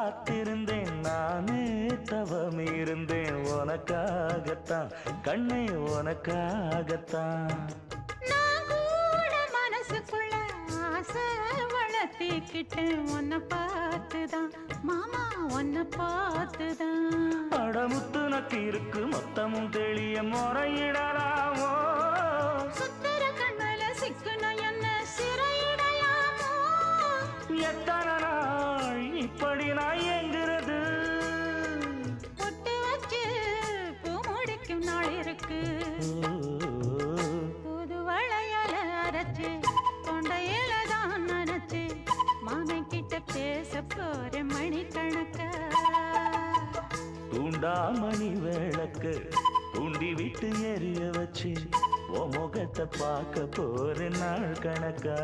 காத்திருந்தேன் நானே தவம் இருந்தேன் உனக்காகத்தான் கண்ணே உனக்காகத்தான் நான் கூட மனசுக்குள்ள ஆசை வளர்த்திக்கிட்டேன் உன்னை பார்த்துதான் மாமா உன்னை பார்த்துதான் அடமுத்து நக்கு இருக்கு மொத்தமும் தெளிய முறையிடலாமோ சுத்தர கண்மல சிக்குன என்ன சிறையிடலாமோ எத்தனை நாள் இப்படி நான் எங்கிறது பொட்டு வச்சு பூ முடிக்கும் நாள் இருக்கு புது வளையல அரைச்சு கொண்டையில தான் நினைச்சு மாமன் கிட்ட பேச போற மணிக்கணக்கா தூண்டாமணி விளக்கு தூண்டி விட்டு எரிய வச்சு உன் முகத்தை பார்க்க போற நாள் கணக்கா